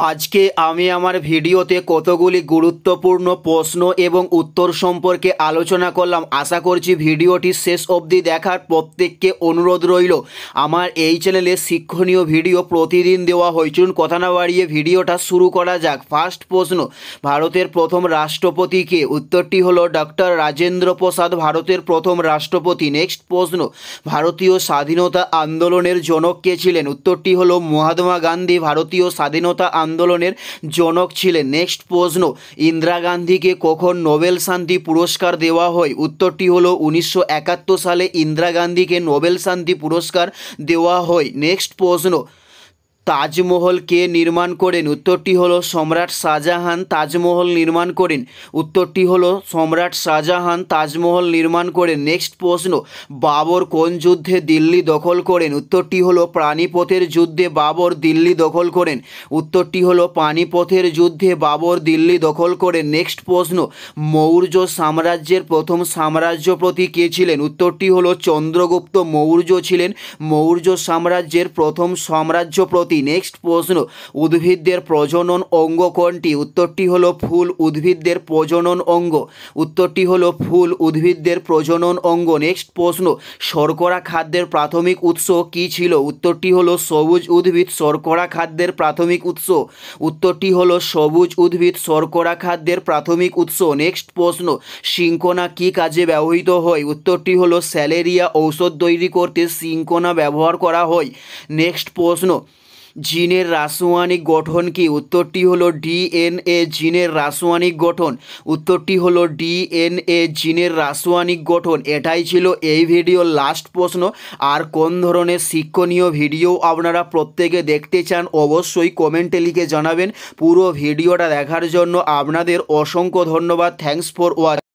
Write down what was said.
আজকে আমি আমার ভিডিওতে কতগুলি গুরুত্বপূর্ণ প্রশ্ন এবং উত্তর সম্পর্কে আলোচনা করলাম। আশা করছি ভিডিওটি শেষ অবধি দেখার প্রত্যেককে অনুরোধ রইল। আমার এই চ্যানেলে শিক্ষণীয় ভিডিও প্রতিদিন দেওয়া হয়। চলুন কথা না বাড়িয়ে ভিডিওটা শুরু করা যাক। ফার্স্ট প্রশ্ন, ভারতের প্রথম রাষ্ট্রপতি কে? উত্তরটি হলো ডক্টর রাজেন্দ্র প্রসাদ ভারতের প্রথম রাষ্ট্রপতি। নেক্সট প্রশ্ন, ভারতীয় স্বাধীনতা আন্দোলনের জনক কে ছিলেন? উত্তরটি হলো মহাত্মা গান্ধী ভারতীয় স্বাধীনতা আন্দোলনের জনক ছিলেন। নেক্সট প্রশ্ন, ইন্দিরা গান্ধীকে কখন নোবেল শান্তি পুরস্কার দেওয়া হয়? উত্তরটি হলো 1971 সালে ইন্দিরা গান্ধীকে নোবেল শান্তি পুরস্কার দেওয়া হয়। নেক্সট প্রশ্ন, তাজমহল কে নির্মাণ করেন? উত্তরটি হলো সম্রাট শাহজাহান তাজমহল নির্মাণ করেন। উত্তরটি হলো সম্রাট শাহজাহান তাজমহল নির্মাণ করেন। নেক্সট প্রশ্ন, বাবর কোন যুদ্ধে দিল্লি দখল করেন? উত্তরটি হলো পানিপথের যুদ্ধে বাবর দিল্লি দখল করেন। উত্তরটি হলো পানিপথের যুদ্ধে বাবর দিল্লি দখল করেন। নেক্সট প্রশ্ন, মৌর্য সাম্রাজ্যের প্রথম সাম্রাজ্যপতি কে ছিলেন? উত্তরটি হলো চন্দ্রগুপ্ত মৌর্য ছিলেন মৌর্য সাম্রাজ্যের প্রথম সাম্রাজ্যপতি। নেক্সট প্রশ্ন, উদ্ভিদের প্রজনন অঙ্গ কোনটি? উত্তরটি হলো ফুল উদ্ভিদের প্রজনন অঙ্গ। উত্তরটি হলো ফুল উদ্ভিদের প্রজনন অঙ্গ। নেক্সট প্রশ্ন, শর্করা খাদ্যের প্রাথমিক উৎস কি ছিল? উত্তরটি হলো সবুজ উদ্ভিদ শর্করা খাদ্যের প্রাথমিক উৎস। উত্তরটি হলো সবুজ উদ্ভিদ শর্করা খাদ্যের প্রাথমিক উৎস। নেক্সট প্রশ্ন, সিনকোনা কি কাজে ব্যবহৃত হয়? উত্তরটি হলো স্যালেরিয়া ঔষধ তৈরি করতে সিনকোনা ব্যবহার করা হয়। নেক্সট প্রশ্ন, জিনের রাসায়নিক গঠন কি? উত্তরটি হলো ডিএনএ জিনের রাসায়নিক গঠন। উত্তরটি হলো ডিএনএ জিনের রাসায়নিক গঠন। এটাই ছিল এই ভিডিওর লাস্ট প্রশ্ন। আর কোন ধরনের শিক্ষণীয় ভিডিও আপনারা প্রত্যেকে দেখতে চান অবশ্যই কমেন্টে লিখে জানাবেন। পুরো ভিডিওটা দেখার জন্য আপনাদের অসংখ্য ধন্যবাদ। Thanks for watching.